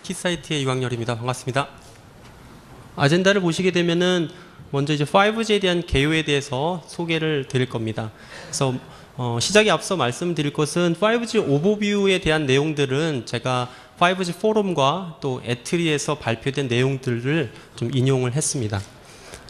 키사이트의 유광열입니다. 반갑습니다. 아젠다를 보시게 되면은 먼저 이제 5G에 대한 개요에 대해서 소개를 드릴 겁니다. 그래서 시작에 앞서 말씀드릴 것은 5G 오버뷰에 대한 내용들은 제가 5G 포럼과 또 에트리에서 발표된 내용들을 좀 인용을 했습니다.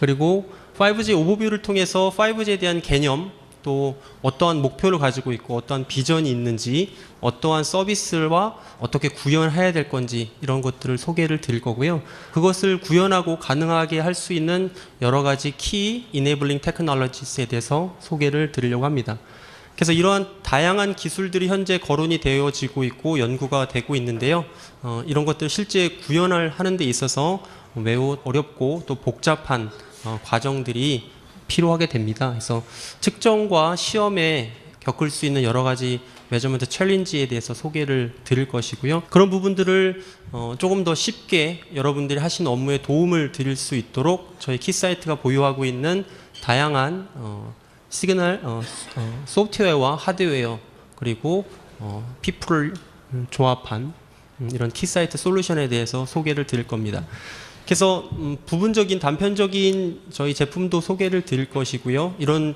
그리고 5G 오버뷰를 통해서 5G에 대한 개념, 또 어떠한 목표를 가지고 있고 어떠한 비전이 있는지, 어떠한 서비스와 어떻게 구현해야 될 건지 이런 것들을 소개를 드릴 거고요. 그것을 구현하고 가능하게 할 수 있는 여러 가지 키 이네블링 테크놀로지스에 대해서 소개를 드리려고 합니다. 그래서 이러한 다양한 기술들이 현재 거론이 되어지고 있고 연구가 되고 있는데요. 이런 것들을 실제 구현을 하는 데 있어서 매우 어렵고 또 복잡한 과정들이 필요하게 됩니다. 그래서 측정과 시험에 겪을 수 있는 여러 가지 메저먼트 챌린지에 대해서 소개를 드릴 것이고요. 그런 부분들을 조금 더 쉽게 여러분들이 하시는 업무에 도움을 드릴 수 있도록 저희 키사이트가 보유하고 있는 다양한 시그널 소프트웨어와 하드웨어 그리고 피플을 조합한 이런 키사이트 솔루션에 대해서 소개를 드릴 겁니다. 그래서 부분적인 단편적인 저희 제품도 소개를 드릴 것이고요. 이런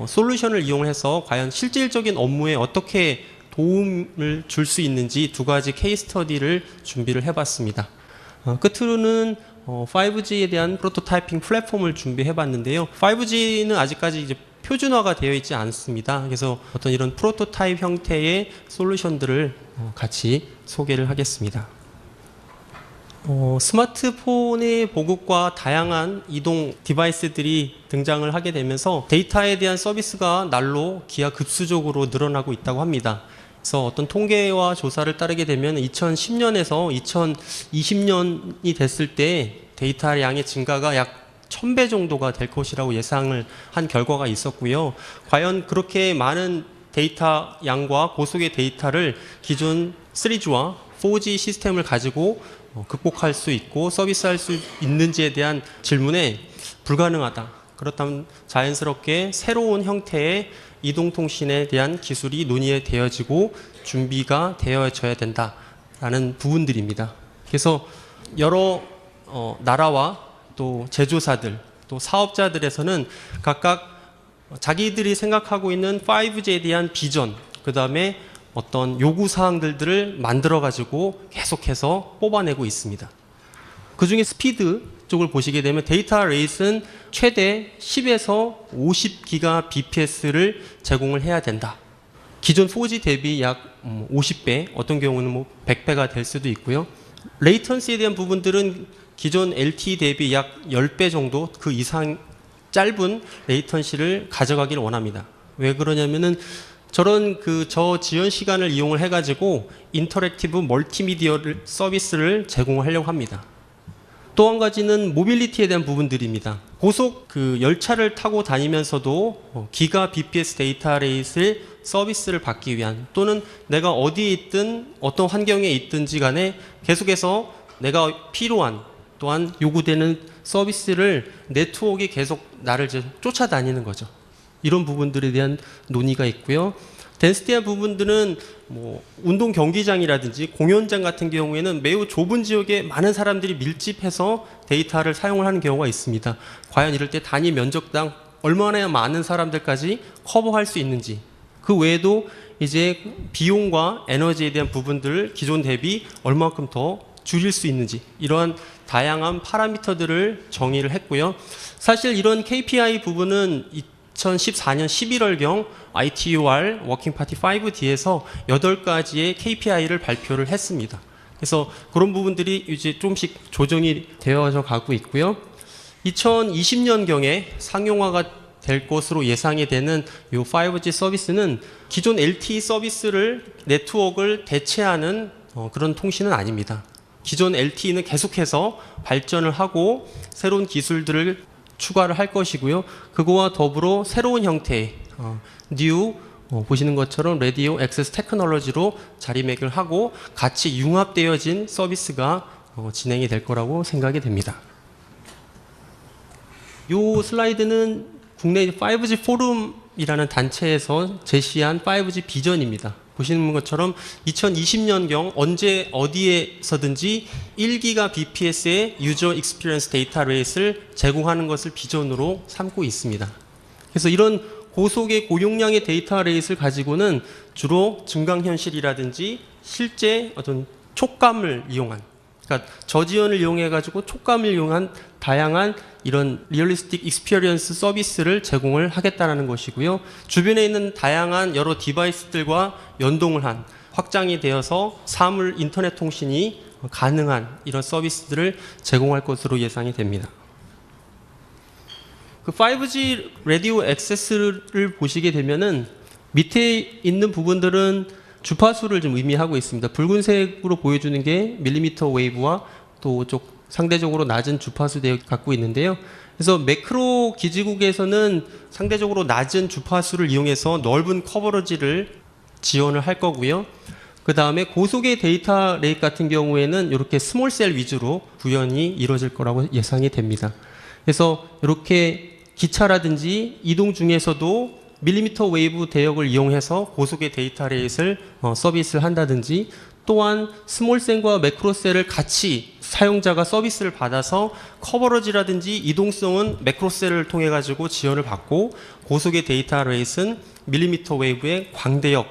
솔루션을 이용해서 과연 실질적인 업무에 어떻게 도움을 줄 수 있는지 두 가지 케이스 스터디를 준비를 해봤습니다. 끝으로는 5G에 대한 프로토타이핑 플랫폼을 준비해봤는데요. 5G는 아직까지 이제 표준화가 되어 있지 않습니다. 그래서 어떤 이런 프로토타입 형태의 솔루션들을 같이 소개를 하겠습니다. 스마트폰의 보급과 다양한 이동 디바이스들이 등장을 하게 되면서 데이터에 대한 서비스가 날로 기하급수적으로 늘어나고 있다고 합니다. 그래서 어떤 통계와 조사를 따르게 되면 2010년에서 2020년이 됐을 때 데이터 양의 증가가 약 1000배 정도가 될 것이라고 예상을 한 결과가 있었고요. 과연 그렇게 많은 데이터 양과 고속의 데이터를 기존 3G와 4G 시스템을 가지고 극복할 수 있고 서비스할 수 있는지에 대한 질문에 불가능하다. 그렇다면 자연스럽게 새로운 형태의 이동통신에 대한 기술이 논의되어지고 준비가 되어져야 된다라는 부분들입니다. 그래서 여러 나라와 또 제조사들, 또 사업자들에서는 각각 자기들이 생각하고 있는 5G에 대한 비전, 그 다음에 어떤 요구사항들을 만들어가지고 계속해서 뽑아내고 있습니다. 그 중에 스피드 쪽을 보시게 되면 데이터 레이스는 최대 10에서 50GBps를 제공을 해야 된다. 기존 4G 대비 약 50배, 어떤 경우는 100배가 될 수도 있고요. 레이턴시에 대한 부분들은 기존 LTE 대비 약 10배 정도 그 이상 짧은 레이턴시를 가져가기를 원합니다. 왜 그러냐면은 저런 저 지연 시간을 이용을 해가지고 인터랙티브 멀티미디어 서비스를 제공하려고 합니다. 또 한 가지는 모빌리티에 대한 부분들입니다. 고속 열차를 타고 다니면서도 기가 bps 데이터 레이스의 서비스를 받기 위한 또는 내가 어디에 있든 어떤 환경에 있든지 간에 계속해서 내가 필요한 또한 요구되는 서비스를 네트워크가 계속 나를 쫓아다니는 거죠. 이런 부분들에 대한 논의가 있고요. 덴시티한 부분들은 운동 경기장이라든지 공연장 같은 경우에는 매우 좁은 지역에 많은 사람들이 밀집해서 데이터를 사용을 하는 경우가 있습니다. 과연 이럴 때 단위 면적당 얼마나 많은 사람들까지 커버할 수 있는지, 그 외에도 이제 비용과 에너지에 대한 부분들을 기존 대비 얼마만큼 더 줄일 수 있는지, 이러한 다양한 파라미터들을 정의를 했고요. 사실 이런 KPI 부분은 2014년 11월경 ITUR 워킹 파티 5D에서 8가지의 KPI를 발표를 했습니다. 그래서 그런 부분들이 이제 조금씩 조정이 되어져 가고 있고요. 2020년경에 상용화가 될 것으로 예상이 되는 이 5G 서비스는 기존 LTE 서비스를 네트워크를 대체하는 그런 통신은 아닙니다. 기존 LTE는 계속해서 발전을 하고 새로운 기술들을 추가를 할 것이고요. 그거와 더불어 새로운 형태의 new 보시는 것처럼 라디오 액세스 테크놀로지로 자리매김을 하고 같이 융합되어진 서비스가 진행이 될 거라고 생각이 됩니다. 이 슬라이드는 국내 5G 포럼이라는 단체에서 제시한 5G 비전입니다. 보시는 것처럼 2020년경 언제 어디에서든지 1기가 bps의 유저 익스피리언스 데이터 레이스를 제공하는 것을 비전으로 삼고 있습니다. 그래서 이런 고속의 고용량의 데이터 레이스를 가지고는 주로 증강현실이라든지 실제 어떤 촉감을 이용한, 그러니까 저지연을 이용해 가지고 촉감을 이용한 다양한 이런 리얼리스틱 익스피리언스 서비스를 제공을 하겠다는 것이고요. 주변에 있는 다양한 여러 디바이스들과 연동을 한, 확장이 되어서 사물 인터넷 통신이 가능한 이런 서비스들을 제공할 것으로 예상이 됩니다. 그 5G 라디오 액세스를 보시게 되면은 밑에 있는 부분들은 주파수를 좀 의미하고 있습니다. 붉은색으로 보여주는 게 밀리미터 웨이브와 또 상대적으로 낮은 주파수 대역을 갖고 있는데요. 그래서 매크로 기지국에서는 상대적으로 낮은 주파수를 이용해서 넓은 커버리지를 지원을 할 거고요. 그 다음에 고속의 데이터 레이크 같은 경우에는 이렇게 스몰셀 위주로 구현이 이루어질 거라고 예상이 됩니다. 그래서 이렇게 기차라든지 이동 중에서도 밀리미터 웨이브 대역을 이용해서 고속의 데이터 레이스를 서비스를 한다든지, 또한 스몰셀과 매크로셀을 같이 사용자가 서비스를 받아서 커버리지라든지 이동성은 매크로셀을 통해 가지고 지원을 받고, 고속의 데이터 레이스는 밀리미터 웨이브의 광대역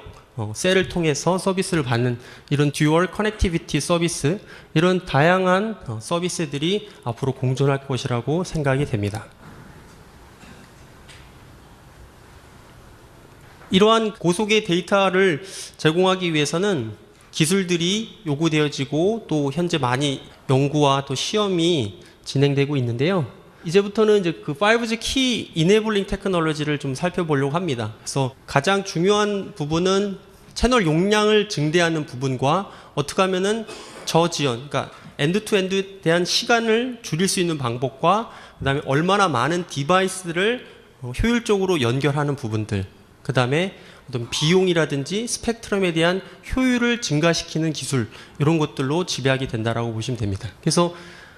셀을 통해서 서비스를 받는 이런 듀얼 커넥티비티 서비스, 이런 다양한 서비스들이 앞으로 공존할 것이라고 생각이 됩니다. 이러한 고속의 데이터를 제공하기 위해서는 기술들이 요구되어지고 또 현재 많이 연구와 또 시험이 진행되고 있는데요. 이제부터는 이제 그 5G 키 이네블링 테크놀로지를 좀 살펴보려고 합니다. 그래서 가장 중요한 부분은 채널 용량을 증대하는 부분과 어떻게 하면은 저지연, 그러니까 엔드 투 엔드에 대한 시간을 줄일 수 있는 방법과 그다음에 얼마나 많은 디바이스들을 효율적으로 연결하는 부분들, 그 다음에 어떤 비용이라든지 스펙트럼에 대한 효율을 증가시키는 기술, 이런 것들로 지배하게 된다라고 보시면 됩니다. 그래서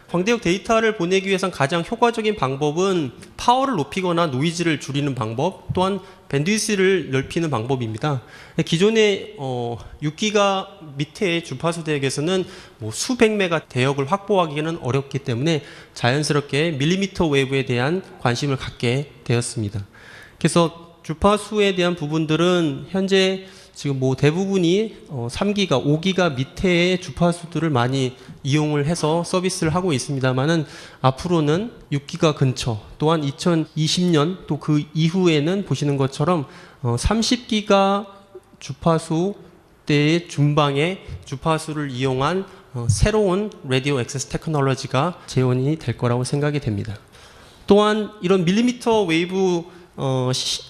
광대역 데이터를 보내기 위해선 가장 효과적인 방법은 파워를 높이거나 노이즈를 줄이는 방법, 또한 밴드위스를 넓히는 방법입니다. 기존의 6기가 밑에 주파수 대역에서는 뭐 수백 메가 대역을 확보하기는 어렵기 때문에 자연스럽게 밀리미터 웨이브에 대한 관심을 갖게 되었습니다. 그래서 주파수에 대한 부분들은 현재 지금 뭐 대부분이 3기가, 5기가 밑에의 주파수들을 많이 이용을 해서 서비스를 하고 있습니다만은 앞으로는 6기가 근처, 또한 2020년 또 그 이후에는 보시는 것처럼 30기가 주파수대의 중방의 주파수를 이용한 새로운 라디오 액세스 테크놀로지가 재현이 될 거라고 생각이 됩니다. 또한 이런 밀리미터 웨이브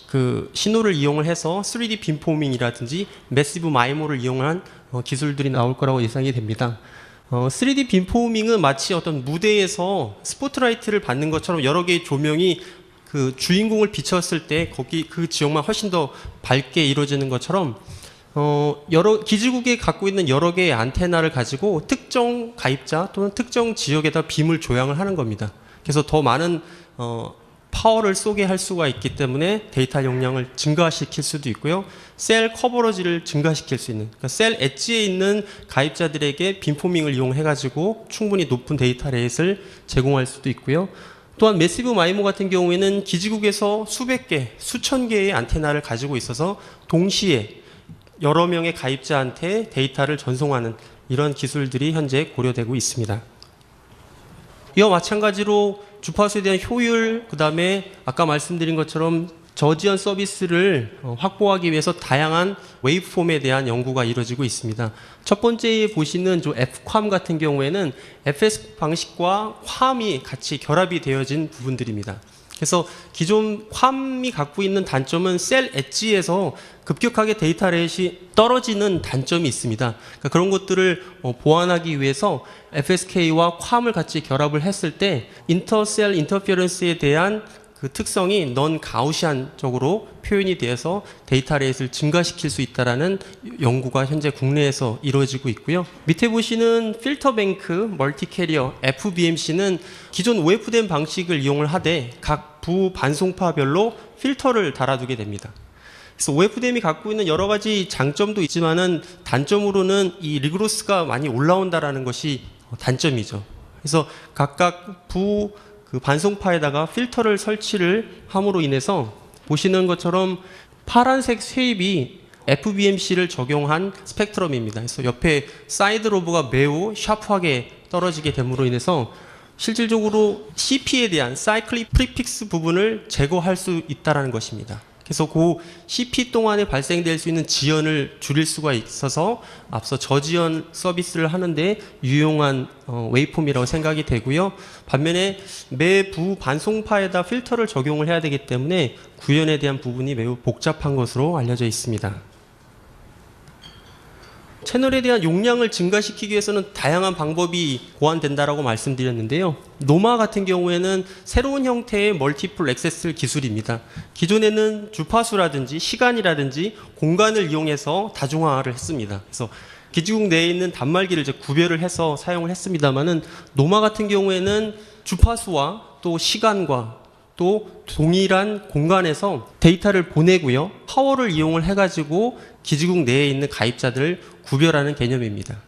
그 신호를 이용을 해서 3D 빔포밍이라든지 매시브 마이모를 이용한 기술들이 나올 거라고 예상이 됩니다. 3D 빔포밍은 마치 어떤 무대에서 스포트라이트를 받는 것처럼 여러 개의 조명이 그 주인공을 비쳤을 때 거기 그 지역만 훨씬 더 밝게 이루어지는 것처럼 여러 기지국에 갖고 있는 여러 개의 안테나를 가지고 특정 가입자 또는 특정 지역에다 빔을 조향을 하는 겁니다. 그래서 더 많은 파워를 쏘게 할 수가 있기 때문에 데이터 용량을 증가시킬 수도 있고요. 셀 커버리지를 증가시킬 수 있는, 그러니까 셀 엣지에 있는 가입자들에게 빔포밍을 이용해가지고 충분히 높은 데이터 레이스를 제공할 수도 있고요. 또한 매시브 마이모 같은 경우에는 기지국에서 수백 개, 수천 개의 안테나를 가지고 있어서 동시에 여러 명의 가입자한테 데이터를 전송하는 이런 기술들이 현재 고려되고 있습니다. 이와 마찬가지로 주파수에 대한 효율, 그 다음에 아까 말씀드린 것처럼 저지연 서비스를 확보하기 위해서 다양한 웨이브폼에 대한 연구가 이루어지고 있습니다. 첫 번째 보시는 저 Fquam 같은 경우에는 FS 방식과 QAM이 같이 결합이 되어진 부분들입니다. 그래서 기존 QAM이 갖고 있는 단점은 셀 엣지에서 급격하게 데이터 레이트이 떨어지는 단점이 있습니다. 그러니까 그런 것들을 보완하기 위해서 FSK와 QAM을 같이 결합을 했을 때 인터셀 인터피어런스에 대한 그 특성이 넌 가우시안적으로 표현이 되어서 데이터 레이트를 증가시킬 수 있다는 연구가 현재 국내에서 이루어지고 있고요. 밑에 보시는 필터 뱅크 멀티 캐리어 FBMC는 기존 OFDM 방식을 이용을 하되 각 부 반송파별로 필터를 달아두게 됩니다. 그래서 OFDM이 갖고 있는 여러 가지 장점도 있지만은 단점으로는 이 리그로스가 많이 올라온다라는 것이 단점이죠. 그래서 각각 그 반송파에다가 필터를 설치를 함으로 인해서 보시는 것처럼 파란색 쉐입이 FBMC를 적용한 스펙트럼입니다. 그래서 옆에 사이드 로브가 매우 샤프하게 떨어지게 됨으로 인해서 실질적으로 CP에 대한 사이클릭 프리픽스 부분을 제거할 수 있다는 것입니다. 그래서 그 CP 동안에 발생될 수 있는 지연을 줄일 수가 있어서 앞서 저지연 서비스를 하는데 유용한 웨이폼이라고 생각이 되고요. 반면에 매부 반송파에다 필터를 적용을 해야 되기 때문에 구현에 대한 부분이 매우 복잡한 것으로 알려져 있습니다. 채널에 대한 용량을 증가시키기 위해서는 다양한 방법이 고안된다라고 말씀드렸는데요. 노마 같은 경우에는 새로운 형태의 멀티플 액세스 기술입니다. 기존에는 주파수라든지 시간이라든지 공간을 이용해서 다중화를 했습니다. 그래서 기지국 내에 있는 단말기를 이제 구별을 해서 사용을 했습니다만은 노마 같은 경우에는 주파수와 또 시간과 또 동일한 공간에서 데이터를 보내고요. 파워를 이용을 해가지고 기지국 내에 있는 가입자들을 구별하는 개념입니다.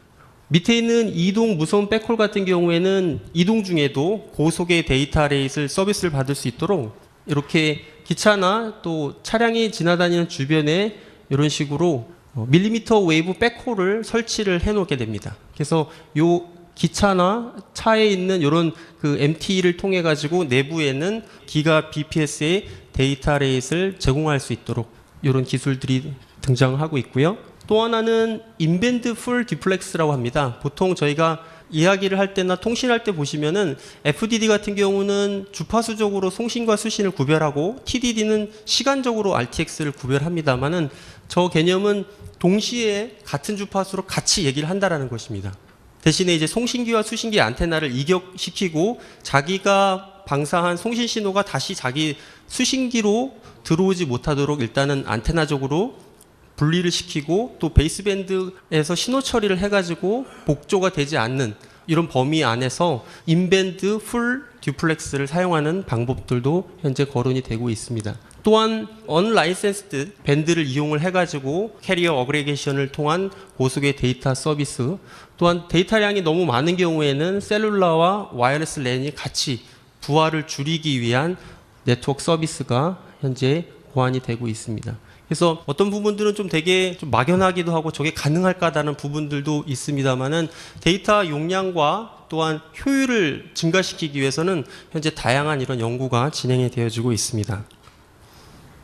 밑에 있는 이동 무선 백홀 같은 경우에는 이동 중에도 고속의 데이터 레이스 서비스를 받을 수 있도록 이렇게 기차나 또 차량이 지나다니는 주변에 이런 식으로 밀리미터 웨이브 백홀을 설치를 해 놓게 됩니다. 그래서 요 기차나 차에 있는 이런 그 MT를 통해 가지고 내부에는 기가 BPS의 데이터 레이스를 제공할 수 있도록 이런 기술들이 등장하고 있고요. 또 하나는 인밴드 풀 디플렉스라고 합니다. 보통 저희가 이야기를 할 때나 통신할 때 보시면은 FDD 같은 경우는 주파수적으로 송신과 수신을 구별하고 TDD는 시간적으로 RTX를 구별합니다만은 저 개념은 동시에 같은 주파수로 같이 얘기를 한다라는 것입니다. 대신에 이제 송신기와 수신기 안테나를 이격시키고 자기가 방사한 송신 신호가 다시 자기 수신기로 들어오지 못하도록 일단은 안테나적으로 분리를 시키고 또 베이스밴드에서 신호 처리를 해가지고 복조가 되지 않는 이런 범위 안에서 인밴드 풀 듀플렉스를 사용하는 방법들도 현재 거론이 되고 있습니다. 또한 언라이센스드 밴드를 이용을 해가지고 캐리어 어그레게이션을 통한 고속의 데이터 서비스, 또한 데이터량이 너무 많은 경우에는 셀룰라와 와이어리스 랜이 같이 부하를 줄이기 위한 네트워크 서비스가 현재 고안이 되고 있습니다. 그래서 어떤 부분들은 좀 되게 좀 막연하기도 하고 저게 가능할까라는 부분들도 있습니다만은 데이터 용량과 또한 효율을 증가시키기 위해서는 현재 다양한 이런 연구가 진행이 되어지고 있습니다.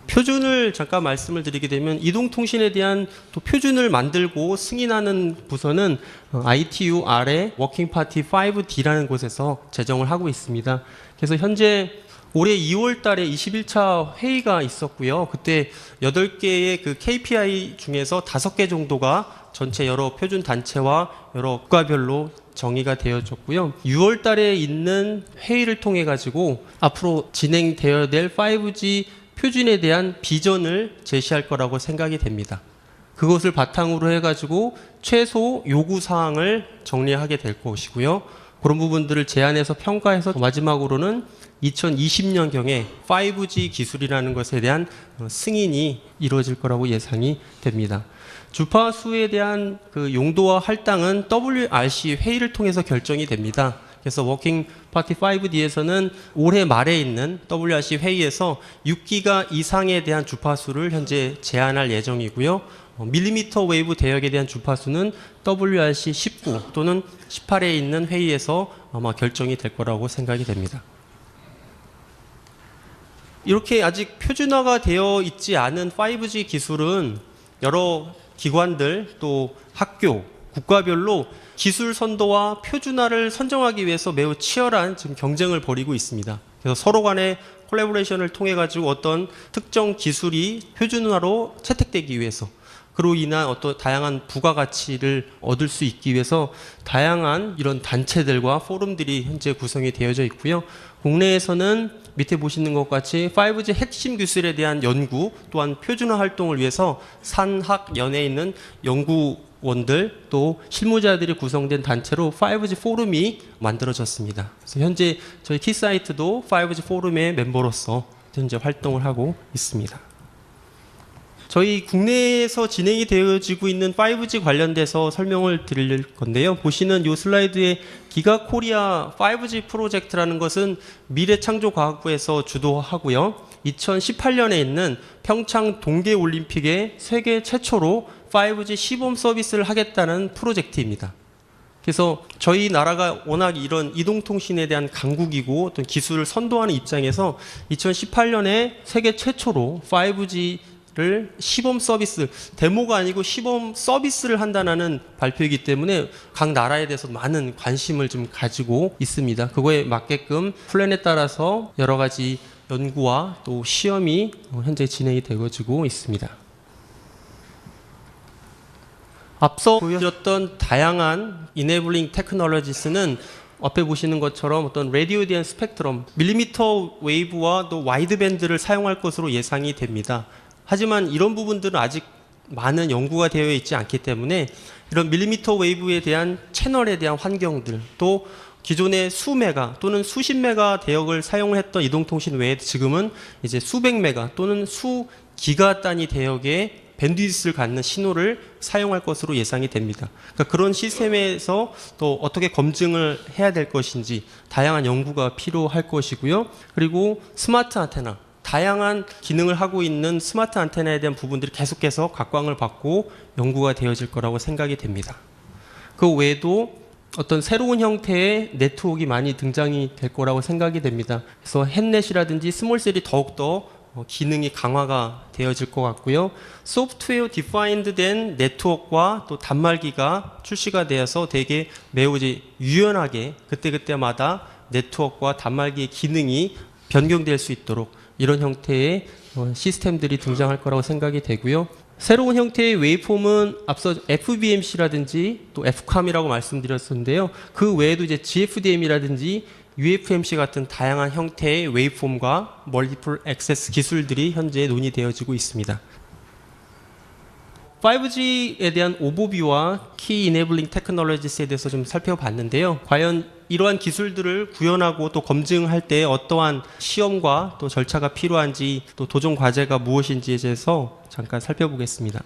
표준을 잠깐 말씀을 드리게 되면 이동통신에 대한 또 표준을 만들고 승인하는 부서는 ITU 아래 워킹 파티 5D라는 곳에서 제정을 하고 있습니다. 그래서 현재 올해 2월 달에 21차 회의가 있었고요. 그때 8개의 그 KPI 중에서 5개 정도가 전체 여러 표준 단체와 여러 국가별로 정의가 되어졌고요. 6월 달에 있는 회의를 통해 가지고 앞으로 진행되어야 될 5G 표준에 대한 비전을 제시할 거라고 생각이 됩니다. 그것을 바탕으로 해가지고 최소 요구 사항을 정리하게 될 것이고요. 그런 부분들을 제안해서 평가해서 마지막으로는 2020년경에 5G 기술이라는 것에 대한 승인이 이루어질 거라고 예상이 됩니다. 주파수에 대한 그 용도와 할당은 WRC 회의를 통해서 결정이 됩니다. 그래서 워킹 파티 5D에서는 올해 말에 있는 WRC 회의에서 6기가 이상에 대한 주파수를 현재 제한할 예정이고요. 밀리미터 웨이브 대역에 대한 주파수는 WRC 19 또는 18에 있는 회의에서 아마 결정이 될 거라고 생각이 됩니다. 이렇게 아직 표준화가 되어 있지 않은 5G 기술은 여러 기관들 또 학교, 국가별로 기술 선도와 표준화를 선정하기 위해서 매우 치열한 지금 경쟁을 벌이고 있습니다. 그래서 서로 간의 콜래보레이션을 통해 가지고 어떤 특정 기술이 표준화로 채택되기 위해서 그로 인한 어떤 다양한 부가가치를 얻을 수 있기 위해서 다양한 이런 단체들과 포럼들이 현재 구성이 되어져 있고요. 국내에서는 밑에 보시는 것 같이 5G 핵심 기술에 대한 연구 또한 표준화 활동을 위해서 산학연에 있는 연구원들 또 실무자들이 구성된 단체로 5G 포럼이 만들어졌습니다. 그래서 현재 저희 키사이트도 5G 포럼의 멤버로서 현재 활동을 하고 있습니다. 저희 국내에서 진행이 되어지고 있는 5G 관련돼서 설명을 드릴 건데요. 보시는 이 슬라이드에 기가 코리아 5G 프로젝트라는 것은 미래창조과학부에서 주도하고요. 2018년에 있는 평창 동계올림픽에 세계 최초로 5G 시범 서비스를 하겠다는 프로젝트입니다. 그래서 저희 나라가 워낙 이런 이동통신에 대한 강국이고 어떤 기술을 선도하는 입장에서 2018년에 세계 최초로 5G를 시범 서비스, 데모가 아니고 시범 서비스를 한다는 발표이기 때문에 각 나라에 대해서 많은 관심을 좀 가지고 있습니다. 그거에 맞게끔 플랜에 따라서 여러 가지 연구와 또 시험이 현재 진행이 되어지고 있습니다. 앞서 보여줬던 다양한 이네블링 테크놀로지스는 앞에 보시는 것처럼 어떤 라디오에 대한 스펙트럼, 밀리미터 웨이브와 또 와이드밴드를 사용할 것으로 예상이 됩니다. 하지만 이런 부분들은 아직 많은 연구가 되어 있지 않기 때문에 이런 밀리미터 웨이브에 대한 채널에 대한 환경들, 또 기존의 수메가 또는 수십 메가 대역을 사용했던 이동통신 외에 지금은 이제 수백 메가 또는 수 기가 단위 대역의 밴드위스를 갖는 신호를 사용할 것으로 예상이 됩니다. 그러니까 그런 시스템에서 또 어떻게 검증을 해야 될 것인지 다양한 연구가 필요할 것이고요. 그리고 스마트 안테나, 다양한 기능을 하고 있는 스마트 안테나에 대한 부분들이 계속해서 각광을 받고 연구가 되어질 거라고 생각이 됩니다. 그 외에도 어떤 새로운 형태의 네트워크가 많이 등장이 될 거라고 생각이 됩니다. 그래서 햇넷이라든지 스몰셀이 더욱더 기능이 강화가 되어질 것 같고요. 소프트웨어 디파인드 된 네트워크와 또 단말기가 출시가 되어서 되게 매우 이제 유연하게 그때그때마다 네트워크와 단말기의 기능이 변경될 수 있도록 이런 형태의 시스템들이 등장할 거라고 생각이 되고요. 새로운 형태의 웨이폼은 앞서 FBMC라든지 또 FCAM이라고 말씀드렸었는데요. 그 외에도 이제 GFDM이라든지 UFMC 같은 다양한 형태의 웨이폼과 멀티플 액세스 기술들이 현재 논의되어지고 있습니다. 5G에 대한 오버뷰와 키 이네블링 테크놀로지스에 대해서 좀 살펴봤는데요. 과연 이러한 기술들을 구현하고 또 검증할 때 어떠한 시험과 또 절차가 필요한지 또 도전 과제가 무엇인지에 대해서 잠깐 살펴보겠습니다.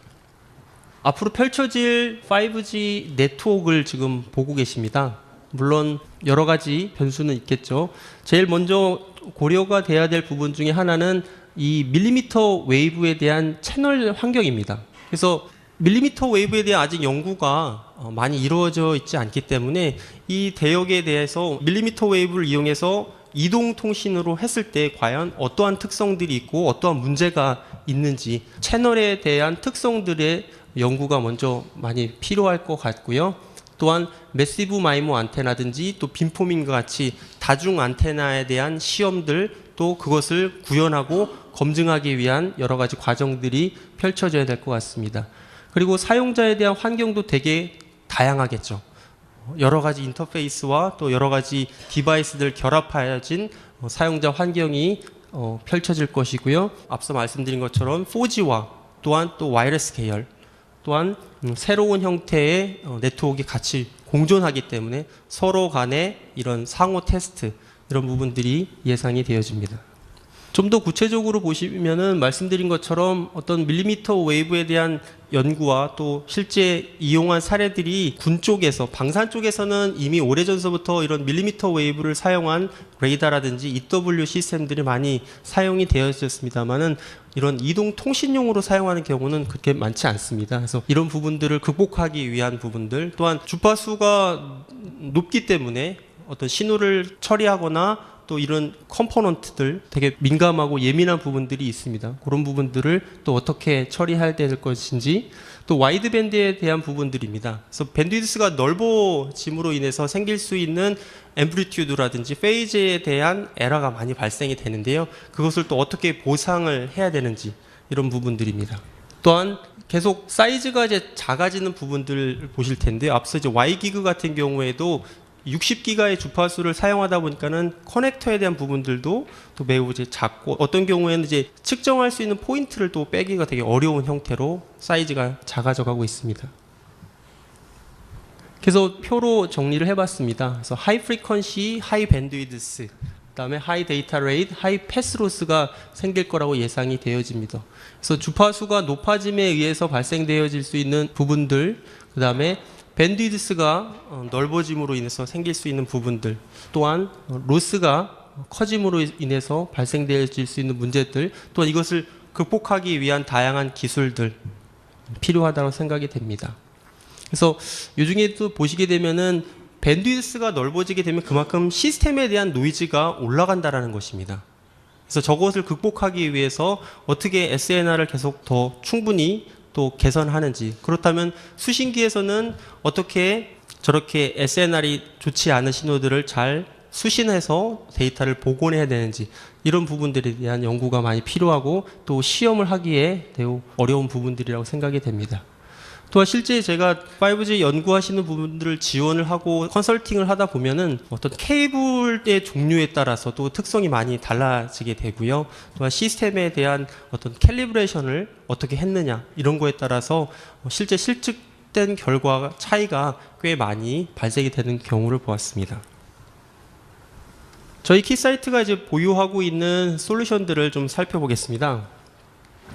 앞으로 펼쳐질 5G 네트워크를 지금 보고 계십니다. 물론 여러 가지 변수는 있겠죠. 제일 먼저 고려가 돼야 될 부분 중에 하나는 이 밀리미터 웨이브에 대한 채널 환경입니다. 그래서 밀리미터 웨이브에 대한 아직 연구가 많이 이루어져 있지 않기 때문에 이 대역에 대해서 밀리미터 웨이브를 이용해서 이동통신으로 했을 때 과연 어떠한 특성들이 있고 어떠한 문제가 있는지 채널에 대한 특성들의 연구가 먼저 많이 필요할 것 같고요. 또한 매시브 마이모 안테나든지 또 빔포밍과 같이 다중 안테나에 대한 시험들 또 그것을 구현하고 검증하기 위한 여러 가지 과정들이 펼쳐져야 될 것 같습니다. 그리고 사용자에 대한 환경도 되게 다양하겠죠. 여러 가지 인터페이스와 또 여러 가지 디바이스들 결합하여진 사용자 환경이 펼쳐질 것이고요. 앞서 말씀드린 것처럼 4G와 또한 또 와이어리스 계열 또한 새로운 형태의 네트워크가 같이 공존하기 때문에 서로 간의 이런 상호 테스트 이런 부분들이 예상이 되어집니다. 좀 더 구체적으로 보시면은 말씀드린 것처럼 어떤 밀리미터 웨이브에 대한 연구와 또 실제 이용한 사례들이 군 쪽에서 방산 쪽에서는 이미 오래전서부터 이런 밀리미터 웨이브를 사용한 레이더라든지 EW 시스템들이 많이 사용이 되어졌습니다만은 이런 이동 통신용으로 사용하는 경우는 그렇게 많지 않습니다. 그래서 이런 부분들을 극복하기 위한 부분들 또한 주파수가 높기 때문에 어떤 신호를 처리하거나 또 이런 컴포넌트들 되게 민감하고 예민한 부분들이 있습니다. 그런 부분들을 또 어떻게 처리해야 될 것인지 또 와이드밴드에 대한 부분들입니다. 그래서 밴드위드스가 넓어짐으로 인해서 생길 수 있는 앰플리튜드라든지 페이즈에 대한 에러가 많이 발생이 되는데요. 그것을 또 어떻게 보상을 해야 되는지 이런 부분들입니다. 또한 계속 사이즈가 이제 작아지는 부분들을 보실 텐데 앞서 이제 Y기그 같은 경우에도 60기가의 주파수를 사용하다 보니까는 커넥터에 대한 부분들도 또 매우 이제 작고 어떤 경우에는 이제 측정할 수 있는 포인트를 또 빼기가 되게 어려운 형태로 사이즈가 작아져 가고 있습니다. 그래서 표로 정리를 해봤습니다. 그래서 하이 프리퀀시, 하이 밴드위드스, 그다음에 하이 데이터 레이트, 하이 패스 로스가 생길 거라고 예상이 되어집니다. 그래서 주파수가 높아짐에 의해서 발생되어질 수 있는 부분들, 그다음에 밴드위드스가 넓어짐으로 인해서 생길 수 있는 부분들, 또한 로스가 커짐으로 인해서 발생되어질 수 있는 문제들, 또한 이것을 극복하기 위한 다양한 기술들 필요하다고 생각이 됩니다. 그래서 이 중에도 보시게 되면은 밴드위드스가 넓어지게 되면 그만큼 시스템에 대한 노이즈가 올라간다라는 것입니다. 그래서 저것을 극복하기 위해서 어떻게 SNR을 계속 더 충분히 또 개선하는지, 그렇다면 수신기에서는 어떻게 저렇게 SNR이 좋지 않은 신호들을 잘 수신해서 데이터를 복원해야 되는지, 이런 부분들에 대한 연구가 많이 필요하고 또 시험을 하기에 매우 어려운 부분들이라고 생각이 됩니다. 또한 실제 제가 5G 연구하시는 분들을 지원을 하고 컨설팅을 하다 보면은 어떤 케이블의 종류에 따라서 또 특성이 많이 달라지게 되고요. 또한 시스템에 대한 어떤 캘리브레이션을 어떻게 했느냐, 이런 거에 따라서 실제 실측된 결과 차이가 꽤 많이 발생이 되는 경우를 보았습니다. 저희 키사이트가 이제 보유하고 있는 솔루션들을 좀 살펴보겠습니다.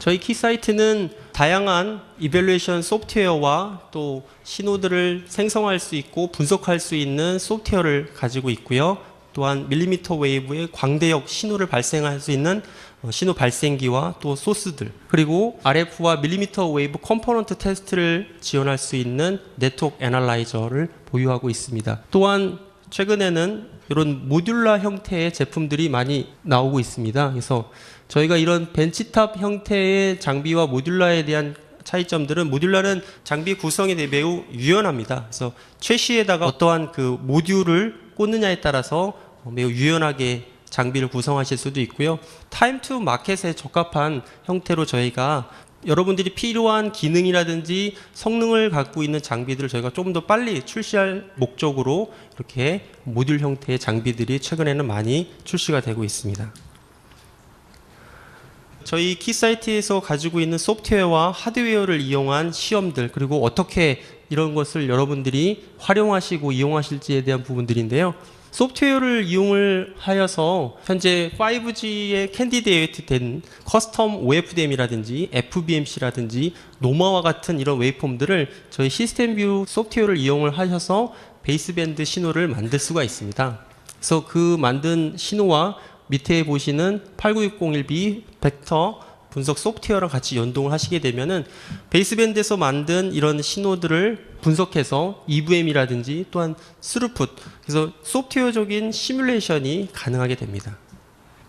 저희 키사이트는 다양한 이밸루에이션 소프트웨어와 또 신호들을 생성할 수 있고 분석할 수 있는 소프트웨어를 가지고 있고요. 또한 밀리미터 웨이브의 광대역 신호를 발생할 수 있는 신호 발생기와 또 소스들, 그리고 RF와 밀리미터 웨이브 컴포넌트 테스트를 지원할 수 있는 네트워크 애널라이저를 보유하고 있습니다. 또한 최근에는 이런 모듈러 형태의 제품들이 많이 나오고 있습니다. 그래서 저희가 이런 벤치탑 형태의 장비와 모듈러에 대한 차이점들은, 모듈러는 장비 구성에 대해 매우 유연합니다. 그래서 최시에다가 어떠한 그 모듈을 꽂느냐에 따라서 매우 유연하게 장비를 구성하실 수도 있고요. 타임 투 마켓에 적합한 형태로 저희가 여러분들이 필요한 기능이라든지 성능을 갖고 있는 장비들을 저희가 조금 더 빨리 출시할 목적으로 이렇게 모듈 형태의 장비들이 최근에는 많이 출시가 되고 있습니다. 저희 키사이트에서 가지고 있는 소프트웨어와 하드웨어를 이용한 시험들, 그리고 어떻게 이런 것을 여러분들이 활용하시고 이용하실지에 대한 부분들인데요. 소프트웨어를 이용을 하여서 현재 5G에 캔디데이트 된 커스텀 OFDM이라든지 FBMC라든지 노마와 같은 이런 웨이폼들을 저희 시스템 뷰 소프트웨어를 이용을 하셔서 베이스밴드 신호를 만들 수가 있습니다. 그래서 그 만든 신호와 밑에 보시는 89601B 벡터 분석 소프트웨어랑 같이 연동을 하시게 되면은 베이스밴드에서 만든 이런 신호들을 분석해서 EVM이라든지 또한 스루풋, 그래서 소프트웨어적인 시뮬레이션이 가능하게 됩니다.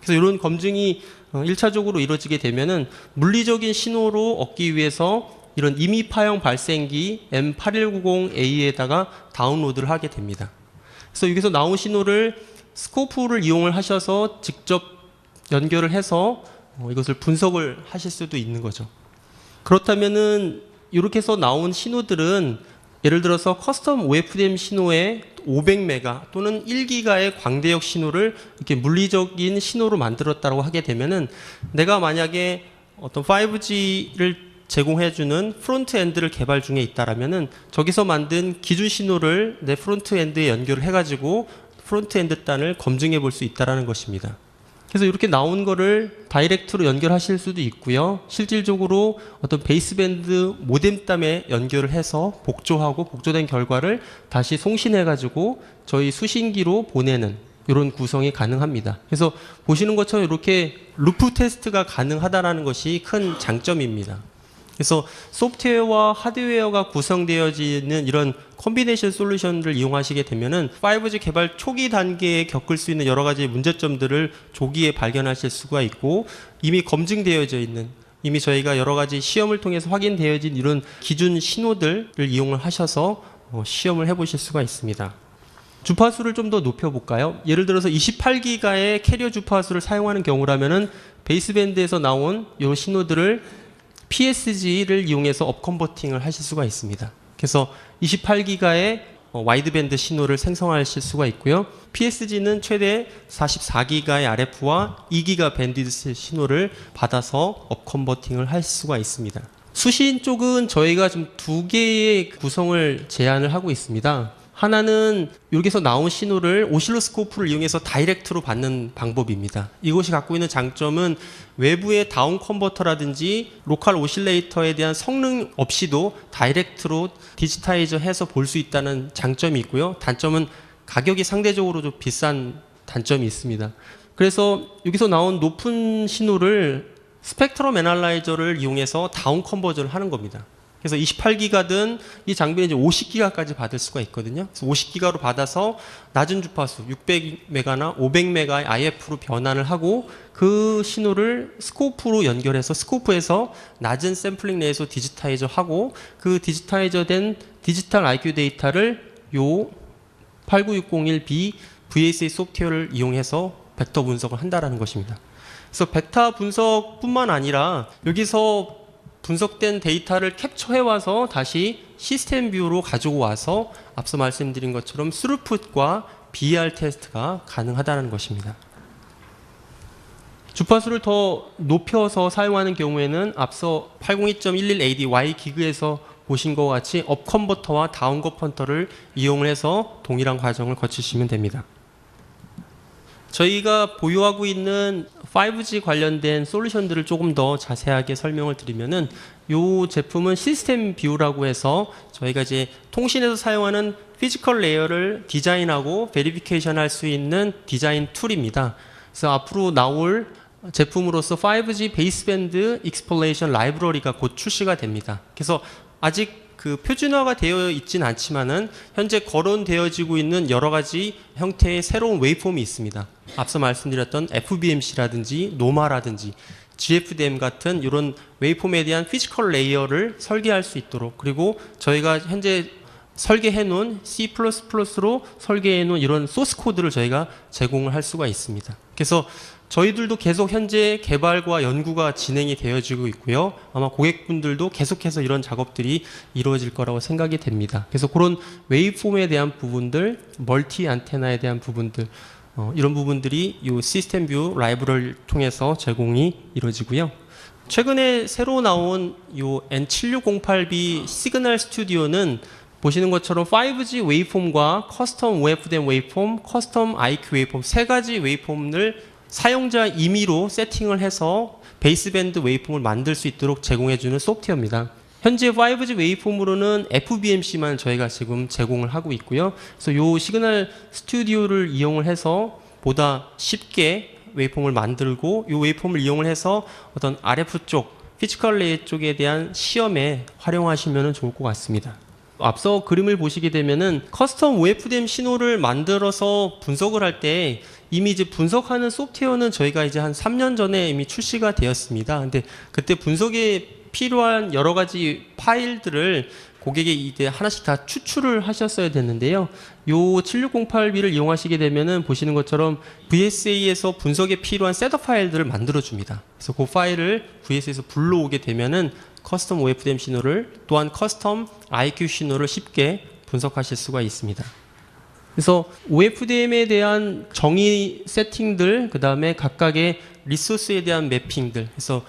그래서 이런 검증이 1차적으로 이루어지게 되면은 물리적인 신호로 얻기 위해서 이런 이미파형 발생기 M8190A에다가 다운로드를 하게 됩니다. 그래서 여기서 나온 신호를 스코프를 이용을 하셔서 직접 연결을 해서 이것을 분석을 하실 수도 있는 거죠. 그렇다면은 이렇게 해서 나온 신호들은 예를 들어서 커스텀 OFDM 신호에 500메가 또는 1기가의 광대역 신호를 이렇게 물리적인 신호로 만들었다고 하게 되면은, 내가 만약에 어떤 5G를 제공해주는 프론트엔드를 개발 중에 있다라면은 저기서 만든 기준 신호를 내 프론트엔드에 연결을 해가지고 프론트엔드 단을 검증해 볼 수 있다라는 것입니다. 그래서 이렇게 나온 거를 다이렉트로 연결하실 수도 있고요. 실질적으로 어떤 베이스밴드 모뎀담에 연결을 해서 복조하고 복조된 결과를 다시 송신해가지고 저희 수신기로 보내는 이런 구성이 가능합니다. 그래서 보시는 것처럼 이렇게 루프 테스트가 가능하다는 것이 큰 장점입니다. 그래서 소프트웨어와 하드웨어가 구성되어지는 이런 콤비네이션 솔루션을 이용하시게 되면은 5G 개발 초기 단계에 겪을 수 있는 여러 가지 문제점들을 조기에 발견하실 수가 있고, 이미 검증되어져 있는, 이미 저희가 여러 가지 시험을 통해서 확인되어진 이런 기준 신호들을 이용을 하셔서 시험을 해보실 수가 있습니다. 주파수를 좀 더 높여볼까요? 예를 들어서 28기가의 캐리어 주파수를 사용하는 경우라면은 베이스밴드에서 나온 이 신호들을 PSG를 이용해서 업컨버팅을 하실 수가 있습니다. 그래서 28기가의 와이드밴드 신호를 생성하실 수가 있고요. PSG는 최대 44기가의 RF와 2기가 밴드위드 신호를 받아서 업컨버팅을 할 수가 있습니다. 수신 쪽은 저희가 좀 두 개의 구성을 제안을 하고 있습니다. 하나는 여기서 나온 신호를 오실로스코프를 이용해서 다이렉트로 받는 방법입니다. 이것이 갖고 있는 장점은 외부의 다운 컨버터라든지 로컬 오실레이터에 대한 성능 없이도 다이렉트로 디지타이저 해서 볼 수 있다는 장점이 있고요. 단점은 가격이 상대적으로 좀 비싼 단점이 있습니다. 그래서 여기서 나온 높은 신호를 스펙트럼 애널라이저를 이용해서 다운 컨버전을 하는 겁니다. 그래서 28기가든 이 장비는 이제 50기가까지 받을 수가 있거든요. 그래서 50기가로 받아서 낮은 주파수 600메가나 500메가의 IF로 변환을 하고 그 신호를 스코프로 연결해서 스코프에서 낮은 샘플링 내에서 디지타이저 하고 그 디지타이저 된 디지털 IQ 데이터를 요 89601B VSA 소프트웨어를 이용해서 벡터 분석을 한다라는 것입니다. 그래서 벡터 분석뿐만 아니라 여기서 분석된 데이터를 캡처해 와서 다시 시스템 뷰로 가지고 와서 앞서 말씀드린 것처럼 스루풋과 BER 테스트가 가능하다는 것입니다. 주파수를 더 높여서 사용하는 경우에는 앞서 802.11AD Y 기그에서 보신 것과 같이 업 컨버터와 다운 컨버터를 이용을 해서 동일한 과정을 거치시면 됩니다. 저희가 보유하고 있는 5G 관련된 솔루션들을 조금 더 자세하게 설명을 드리면은 이 제품은 시스템 뷰라고 해서 저희가 이제 통신에서 사용하는 피지컬 레이어를 디자인하고 베리피케이션 할 수 있는 디자인 툴입니다. 그래서 앞으로 나올 제품으로서 5G 베이스밴드 익스플레이션 라이브러리가 곧 출시가 됩니다. 그래서 아직 그 표준화가 되어 있지는 않지만은 현재 거론되어지고 있는 여러 가지 형태의 새로운 웨이폼이 있습니다. 앞서 말씀드렸던 FBMC라든지 노마라든지 GFDM 같은 이런 웨이폼에 대한 피지컬 레이어를 설계할 수 있도록, 그리고 저희가 현재 설계해 놓은 C++로 설계해 놓은 이런 소스 코드를 저희가 제공을 할 수가 있습니다. 그래서 저희들도 계속 현재 개발과 연구가 진행이 되어지고 있고요. 아마 고객분들도 계속해서 이런 작업들이 이루어질 거라고 생각이 됩니다. 그래서 그런 웨이폼에 대한 부분들, 멀티 안테나에 대한 부분들, 이런 부분들이 이 시스템 뷰 라이브러리를 통해서 제공이 이루어지고요. 최근에 새로 나온 이 N7608B 시그널 스튜디오는 보시는 것처럼 5G 웨이폼과 커스텀 OFDM 웨이폼, 커스텀 IQ 웨이폼 세 가지 웨이폼을 사용자 임의로 세팅을 해서 베이스밴드 웨이폼을 만들 수 있도록 제공해주는 소프트웨어입니다. 현재 5G 웨이폼으로는 FBMC만 저희가 지금 제공을 하고 있고요. 그래서 이 시그널 스튜디오를 이용을 해서 보다 쉽게 웨이폼을 만들고 이 웨이폼을 이용을 해서 어떤 RF 쪽, 피지컬 레이어 쪽에 대한 시험에 활용하시면 좋을 것 같습니다. 앞서 그림을 보시게 되면은 커스텀 OFDM 신호를 만들어서 분석을 할 때 이미 이제 분석하는 소프트웨어는 저희가 이제 한 3년 전에 이미 출시가 되었습니다. 근데 그때 분석에 필요한 여러 가지 파일들을 고객이 이제 하나씩 다 추출을 하셨어야 됐는데요. 요 7608B를 이용하시게 되면은 보시는 것처럼 VSA에서 분석에 필요한 셋업 파일들을 만들어 줍니다. 그래서 그 파일을 VSA에서 불러오게 되면은 커스텀 OFDM 신호를, 또한 커스텀 IQ 신호를 쉽게 분석하실 수가 있습니다. 그래서 OFDM에 대한 정의 세팅들, 그 다음에 각각의 리소스에 대한 매핑들, 그래서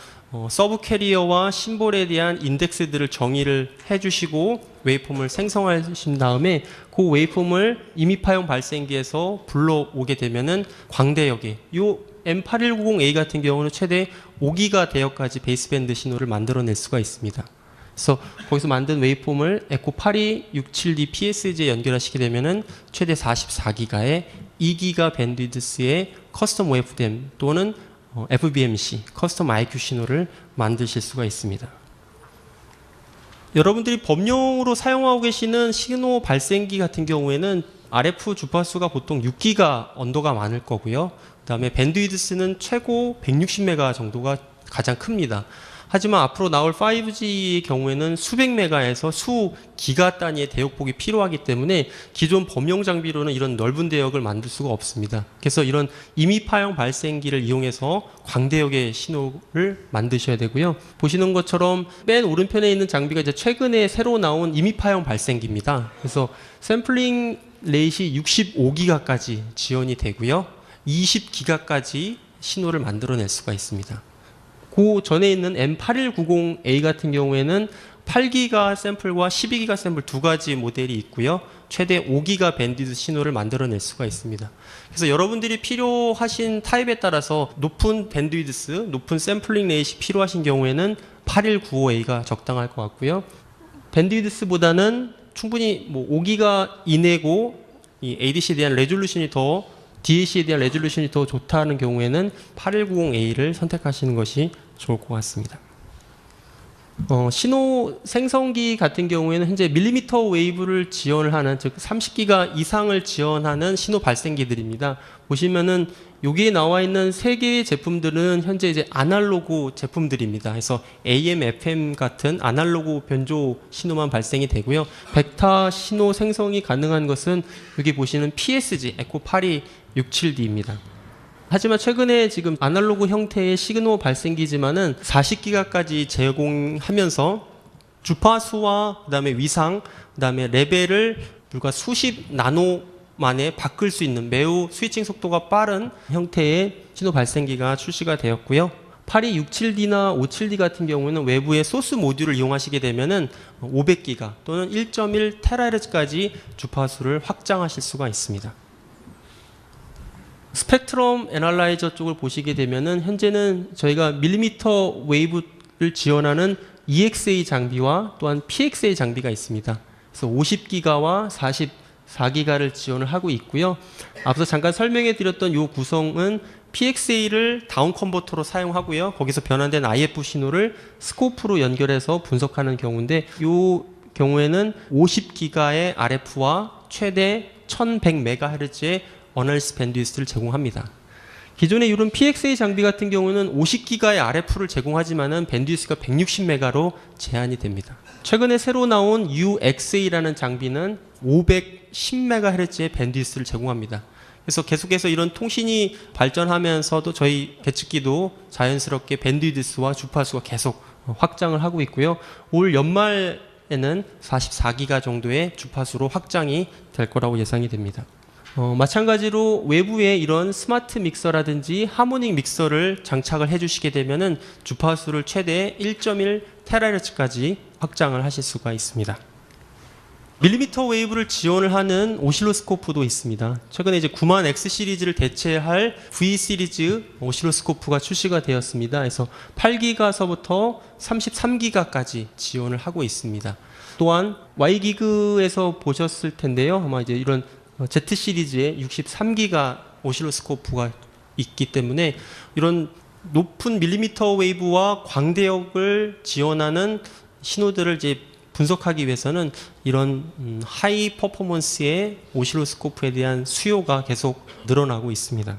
서브 캐리어와 심볼에 대한 인덱스들을 정의를 해주시고 웨이폼을 생성하신 다음에 그 웨이폼을 임의파형 발생기에서 불러오게 되면은 광대역에 요 M8190A 같은 경우는 최대 5기가 대역까지 베이스밴드 신호를 만들어낼 수가 있습니다. 그래서 거기서 만든 웨이폼을 에코 8267D PSG에 연결하시게 되면은 최대 44기가의 2기가 밴드위드스의 커스텀 OFDM 또는 FBMC, 커스텀 IQ 신호를 만드실 수가 있습니다. 여러분들이 범용으로 사용하고 계시는 신호 발생기 같은 경우에는 RF 주파수가 보통 6기가 언더가 많을 거고요. 그 다음에 밴드위드스는 최고 160메가 정도가 가장 큽니다. 하지만 앞으로 나올 5G의 경우에는 수백 메가에서 수 기가 단위의 대역폭이 필요하기 때문에 기존 범용 장비로는 이런 넓은 대역을 만들 수가 없습니다. 그래서 이런 임의파형 발생기를 이용해서 광대역의 신호를 만드셔야 되고요. 보시는 것처럼 맨 오른편에 있는 장비가 이제 최근에 새로 나온 임의파형 발생기입니다. 그래서 샘플링 레이트이 65기가까지 지원이 되고요. 20기가까지 신호를 만들어낼 수가 있습니다. 그 전에 있는 M8190A 같은 경우에는 8기가 샘플과 12기가 샘플 두 가지 모델이 있고요. 최대 5기가 밴드위드 신호를 만들어낼 수가 있습니다. 그래서 여러분들이 필요하신 타입에 따라서 높은 밴드위드스, 높은 샘플링 레이시 필요하신 경우에는 8195A가 적당할 것 같고요. 밴드위드스보다는 충분히 뭐 5기가 이내고 이 ADC에 대한 레졸루션이 더 DAC에 대한 레졸루션이 더 좋다는 경우에는 8190A를 선택하시는 것이 좋을 것 같습니다. 신호 생성기 같은 경우에는 현재 밀리미터 웨이브를 지원을 하는, 즉 30기가 이상을 지원하는 신호 발생기들입니다. 보시면은 여기에 나와 있는 3개의 제품들은 현재 이제 아날로그 제품들입니다. 그래서 AM, FM 같은 아날로그 변조 신호만 발생이 되고요. 벡터 신호 생성이 가능한 것은 여기 보시는 PSG, 에코 8267D입니다. 하지만 최근에 지금 아날로그 형태의 시그널 발생기지만은 40기가까지 제공하면서 주파수와 그다음에 위상, 그다음에 레벨을 불과 수십 나노 만에 바꿀 수 있는 매우 스위칭 속도가 빠른 형태의 신호 발생기가 출시가 되었고요. 8267D나 57D 같은 경우는 외부의 소스 모듈을 이용하시게 되면은 500기가 또는 1.1THz까지 주파수를 확장하실 수가 있습니다. 스펙트럼 애널라이저 쪽을 보시게 되면은 현재는 저희가 밀리미터 웨이브를 지원하는 EXA 장비와 또한 PXA 장비가 있습니다. 그래서 50기가와 44기가를 지원을 하고 있고요. 앞서 잠깐 설명해 드렸던 이 구성은 PXA를 다운 컨버터로 사용하고요. 거기서 변환된 IF 신호를 스코프로 연결해서 분석하는 경우인데 이 경우에는 50기가의 RF와 최대 1100MHz의 어널리스 밴드위스를 제공합니다. 기존의 이런 PXA 장비 같은 경우는 50기가의 RF를 제공하지만은 밴드위스가 160메가로 제한이 됩니다. 최근에 새로 나온 UXA라는 장비는 510MHz의 밴드위스를 제공합니다. 그래서 계속해서 이런 통신이 발전하면서도 저희 계측기도 자연스럽게 밴드위스와 주파수가 계속 확장을 하고 있고요. 올 연말에는 44기가 정도의 주파수로 확장이 될 거라고 예상이 됩니다. 마찬가지로 외부에 이런 스마트 믹서라든지 하모닉 믹서를 장착을 해주시게 되면은 주파수를 최대 1.1THz까지 확장을 하실 수가 있습니다. 밀리미터 웨이브를 지원을 하는 오실로스코프도 있습니다. 최근에 이제 9만 X 시리즈를 대체할 V 시리즈 오실로스코프가 출시가 되었습니다. 그래서 8기가서부터 33기가까지 지원을 하고 있습니다. 또한 Y기그에서 보셨을 텐데요. 아마 이제 이런 Z 시리즈의 63기가 오실로스코프가 있기 때문에 이런 높은 밀리미터 웨이브와 광대역을 지원하는 신호들을 이제 분석하기 위해서는 이런 하이 퍼포먼스의 오실로스코프에 대한 수요가 계속 늘어나고 있습니다.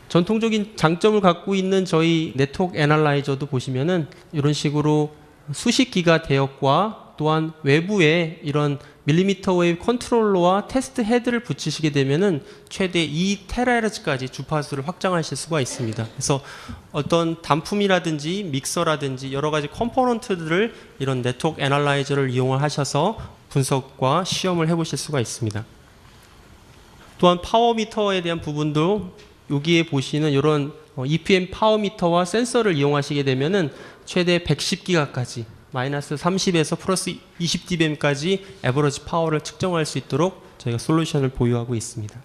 전통적인 장점을 갖고 있는 저희 네트워크 애널라이저도 보시면은 이런 식으로 수십 기가 대역과 또한 외부에 이런 밀리미터 웨이브 컨트롤러와 테스트 헤드를 붙이시게 되면은 최대 2THz까지 주파수를 확장하실 수가 있습니다. 그래서 어떤 단품이라든지 믹서라든지 여러 가지 컴포넌트들을 이런 네트워크 애널라이저를 이용하셔서 분석과 시험을 해보실 수가 있습니다. 또한 파워미터에 대한 부분도 여기에 보시는 이런 EPM 파워미터와 센서를 이용하시게 되면은 최대 110기가까지 마이너스 30에서 플러스 20dBm까지 에버러지 파워를 측정할 수 있도록 저희가 솔루션을 보유하고 있습니다.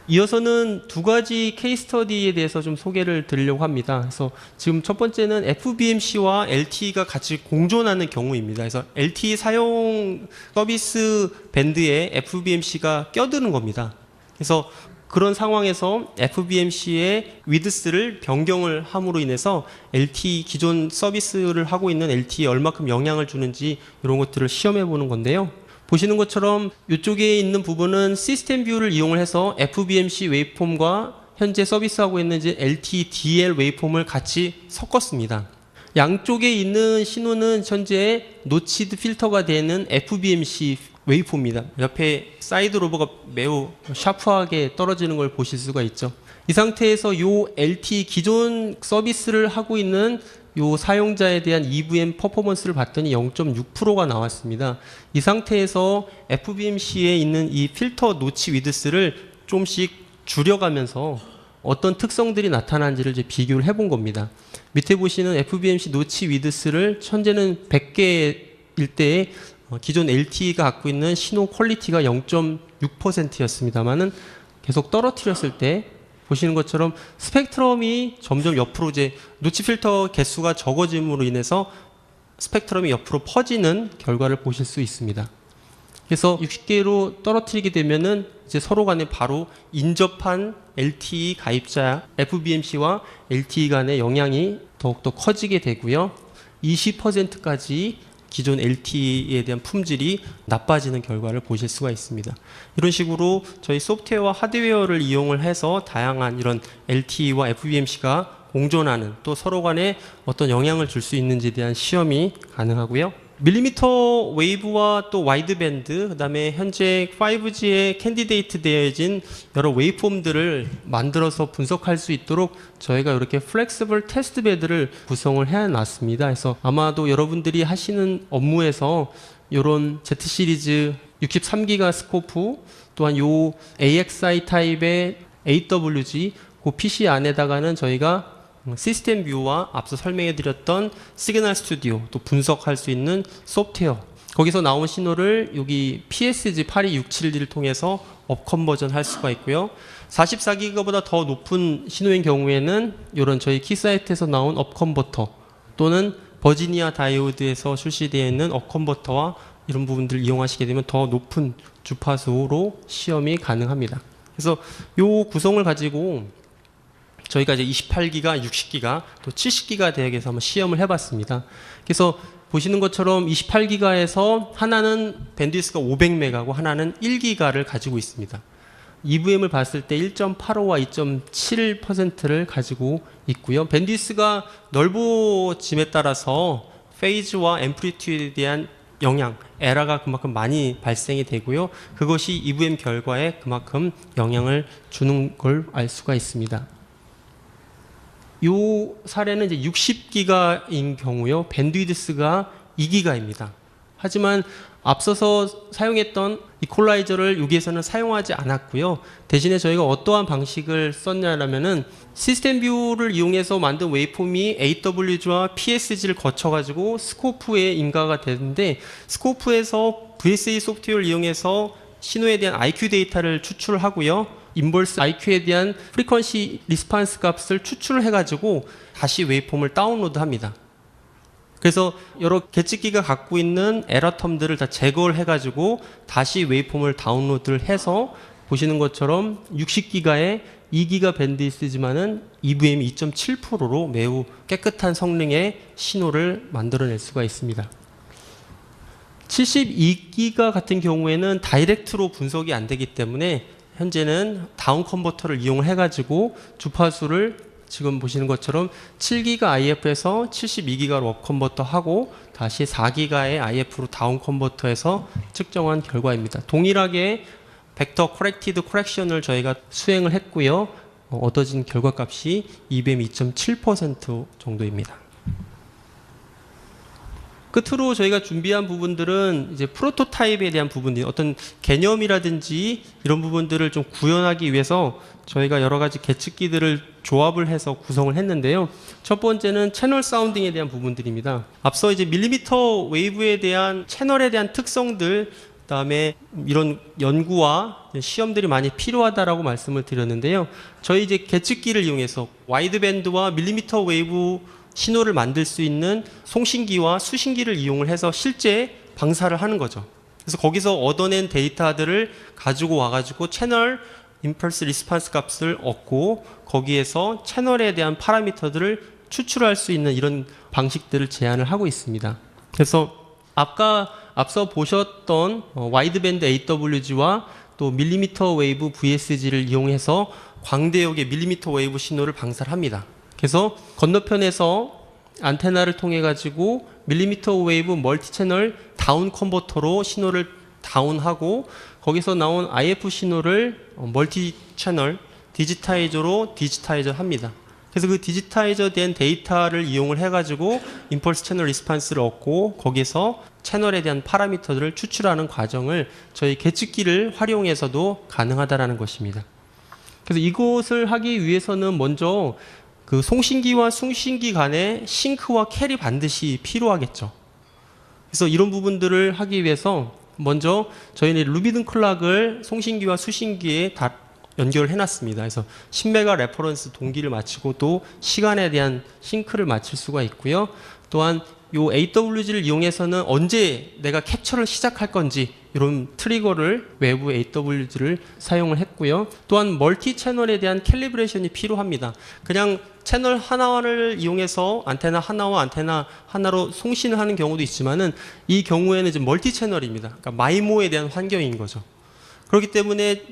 이어서는 두 가지 케이스 스터디에 대해서 좀 소개를 드리려고 합니다. 그래서 지금 첫 번째는 FBMC와 LTE가 같이 공존하는 경우입니다. 그래서 LTE 사용 서비스 밴드에 FBMC가 껴드는 겁니다. 그래서 그런 상황에서 FBMC의 위드스를 변경을 함으로 인해서 LTE 기존 서비스를 하고 있는 LTE에 얼마큼 영향을 주는지 이런 것들을 시험해 보는 건데요. 보시는 것처럼 이쪽에 있는 부분은 시스템 뷰를 이용을 해서 FBMC 웨이폼과 현재 서비스하고 있는 이제 LTE DL 웨이폼을 같이 섞었습니다. 양쪽에 있는 신호는 현재 노치드 필터가 되는 FBMC 웨이폼입니다. 옆에 사이드 로버가 매우 샤프하게 떨어지는 걸 보실 수가 있죠. 이 상태에서 이 LTE 기존 서비스를 하고 있는 이 사용자에 대한 EVM 퍼포먼스를 봤더니 0.6%가 나왔습니다. 이 상태에서 FBMC에 있는 이 필터 노치 위드스를 좀씩 줄여가면서 어떤 특성들이 나타나는지를 이제 비교를 해본 겁니다. 밑에 보시는 FBMC 노치 위드스를 현재는 100개일 때에 기존 LTE가 갖고 있는 신호 퀄리티가 0.6%였습니다만은 계속 떨어뜨렸을 때 보시는 것처럼 스펙트럼이 점점 옆으로 이제 노치 필터 개수가 적어짐으로 인해서 스펙트럼이 옆으로 퍼지는 결과를 보실 수 있습니다. 그래서 60개로 떨어뜨리게 되면은 이제 서로 간에 바로 인접한 LTE 가입자 FBMC와 LTE 간의 영향이 더욱더 커지게 되고요. 20%까지 기존 LTE에 대한 품질이 나빠지는 결과를 보실 수가 있습니다. 이런 식으로 저희 소프트웨어와 하드웨어를 이용을 해서 다양한 이런 LTE와 FBMC가 공존하는 또 서로 간에 어떤 영향을 줄 수 있는지에 대한 시험이 가능하고요. 밀리미터 웨이브와 또 와이드밴드, 그 다음에 현재 5G에 캔디데이트 되어진 여러 웨이폼들을 만들어서 분석할 수 있도록 저희가 이렇게 플렉시블 테스트 베드를 구성을 해놨습니다. 그래서 아마도 여러분들이 하시는 업무에서 이런 Z 시리즈 63기가 스코프, 또한 요 AXI 타입의 AWG, 그 PC 안에다가는 저희가 시스템 뷰와 앞서 설명해 드렸던 시그널 스튜디오, 또 분석할 수 있는 소프트웨어, 거기서 나온 신호를 여기 PSG 82671을 통해서 업 컨버전 할 수가 있고요. 44기가보다 더 높은 신호인 경우에는 이런 저희 키사이트에서 나온 업 컨버터 또는 버지니아 다이오드에서 출시되어 있는 업 컨버터와 이런 부분들을 이용하시게 되면 더 높은 주파수로 시험이 가능합니다. 그래서 이 구성을 가지고 저희가 이제 28기가, 60기가, 또 70기가 대역에서 한번 시험을 해봤습니다. 그래서 보시는 것처럼 28기가에서 하나는 밴드위스가 500메가고 하나는 1기가를 가지고 있습니다. EVM을 봤을 때 1.85와 2.7%를 가지고 있고요. 밴드위스가 넓어짐에 따라서 페이즈와 앰플리튜드에 대한 영향, 에러가 그만큼 많이 발생이 되고요. 그것이 EVM 결과에 그만큼 영향을 주는 걸 알 수가 있습니다. 이 사례는 이제 60기가인 경우요. 밴드위드스가 2기가입니다. 하지만 앞서서 사용했던 이퀄라이저를 여기에서는 사용하지 않았고요. 대신에 저희가 어떠한 방식을 썼냐면은 시스템 뷰를 이용해서 만든 웨이폼이 AWG와 PSG를 거쳐가지고 스코프에 인가가 되는데, 스코프에서 VSA 소프트웨어를 이용해서 신호에 대한 IQ 데이터를 추출하고요. 인버스 IQ에 대한 프리퀀시 리스판스 값을 추출을 해가지고 다시 웨이폼을 다운로드합니다. 그래서 여러 계측기가 갖고 있는 에러 텀들을 다 제거를 해가지고 다시 웨이폼을 다운로드를 해서 보시는 것처럼 60기가에 2기가 밴드위스지만은 EVM이 2.7%로 매우 깨끗한 성능의 신호를 만들어낼 수가 있습니다. 72기가 같은 경우에는 다이렉트로 분석이 안 되기 때문에 현재는 다운 컨버터를 이용을 해가지고 주파수를 지금 보시는 것처럼 7기가 IF에서 72기가로 업 컨버터 하고 다시 4기가의 IF로 다운 컨버터해서 측정한 결과입니다. 동일하게 벡터 커렉티드 커렉션을 저희가 수행을 했고요. 얻어진 결과값이 EVM 2.7% 정도입니다. 끝으로 저희가 준비한 부분들은 이제 프로토타입에 대한 부분들, 어떤 개념이라든지 이런 부분들을 좀 구현하기 위해서 저희가 여러 가지 계측기들을 조합을 해서 구성을 했는데요. 첫 번째는 채널 사운딩에 대한 부분들입니다. 앞서 이제 밀리미터 웨이브에 대한 채널에 대한 특성들, 그다음에 이런 연구와 시험들이 많이 필요하다라고 말씀을 드렸는데요. 저희 이제 계측기를 이용해서 와이드밴드와 밀리미터 웨이브 신호를 만들 수 있는 송신기와 수신기를 이용을 해서 실제 방사를 하는 거죠. 그래서 거기서 얻어낸 데이터들을 가지고 와가지고 채널 임펄스 리스판스 값을 얻고 거기에서 채널에 대한 파라미터들을 추출할 수 있는 이런 방식들을 제안을 하고 있습니다. 그래서 앞서 보셨던 와이드밴드 AWG와 또 밀리미터 웨이브 VSG를 이용해서 광대역의 밀리미터 웨이브 신호를 방사를 합니다. 그래서 건너편에서 안테나를 통해 가지고 밀리미터 웨이브 멀티 채널 다운 컨버터로 신호를 다운하고 거기서 나온 IF 신호를 멀티 채널 디지타이저로 디지타이저 합니다. 그래서 그 디지타이저 된 데이터를 이용을 해 가지고 임펄스 채널 리스판스를 얻고 거기서 채널에 대한 파라미터들을 추출하는 과정을 저희 계측기를 활용해서도 가능하다라는 것입니다. 그래서 이것을 하기 위해서는 먼저 그 송신기와 수신기 간의 싱크와 캘이 반드시 필요하겠죠. 그래서 이런 부분들을 하기 위해서 먼저 저희는 루비든 클락을 송신기와 수신기에 다 연결을 해놨습니다. 그래서 10메가 레퍼런스 동기를 맞추고 또 시간에 대한 싱크를 맞출 수가 있고요. 또한 요 AWG를 이용해서는 언제 내가 캡처를 시작할 건지 이런 트리거를 외부 AWG를 사용을 했고요. 또한 멀티 채널에 대한 캘리브레이션이 필요합니다. 그냥 채널 하나를 이용해서 안테나 하나와 안테나 하나로 송신을 하는 경우도 있지만은 이 경우에는 이제 멀티 채널입니다. 그러니까 마이모에 대한 환경인 거죠. 그렇기 때문에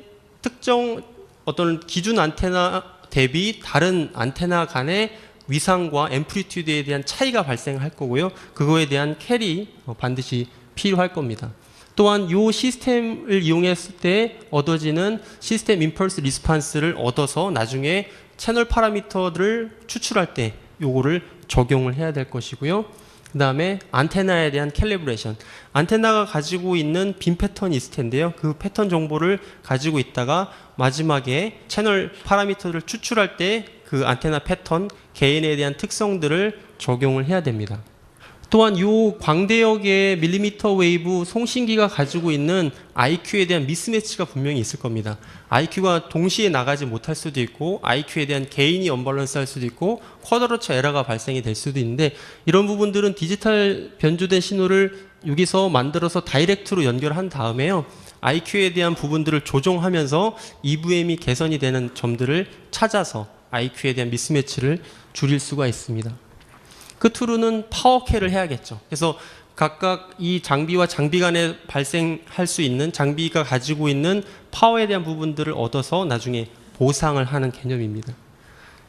특정 어떤 기준 안테나 대비 다른 안테나 간의 위상과 앰플리튜드에 대한 차이가 발생할 거고요. 그거에 대한 캘이 반드시 필요할 겁니다. 또한 이 시스템을 이용했을 때 얻어지는 시스템 임펄스 리스판스를 얻어서 나중에 채널 파라미터를 추출할 때 요거를 적용을 해야 될 것이고요. 그 다음에 안테나에 대한 캘리브레이션. 안테나가 가지고 있는 빔 패턴이 있을 텐데요. 그 패턴 정보를 가지고 있다가 마지막에 채널 파라미터를 추출할 때 그 안테나 패턴, 개인에 대한 특성들을 적용을 해야 됩니다. 또한 이 광대역의 밀리미터 웨이브 송신기가 가지고 있는 IQ에 대한 미스매치가 분명히 있을 겁니다. IQ가 동시에 나가지 못할 수도 있고 IQ에 대한 개인이 언밸런스할 수도 있고 쿼드러처 에러가 발생이 될 수도 있는데 이런 부분들은 디지털 변조된 신호를 여기서 만들어서 다이렉트로 연결한 다음에요. IQ에 대한 부분들을 조정하면서 EVM이 개선이 되는 점들을 찾아서 IQ에 대한 미스매치를 줄일 수가 있습니다. 끝으로는 파워캐를 해야겠죠. 그래서 각각 이 장비와 장비 간에 발생할 수 있는 장비가 가지고 있는 파워에 대한 부분들을 얻어서 나중에 보상을 하는 개념입니다.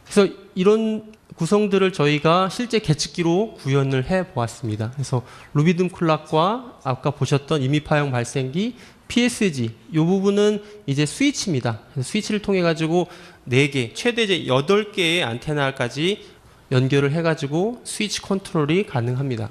그래서 이런 구성들을 저희가 실제 계측기로 구현을 해 보았습니다. 그래서 루비든 클락과 아까 보셨던 임의파형 발생기, PSG 이 부분은 이제 스위치입니다. 그래서 스위치를 통해 가지고 4개, 최대 이제 8개의 안테나까지 연결을 해가지고 스위치 컨트롤이 가능합니다.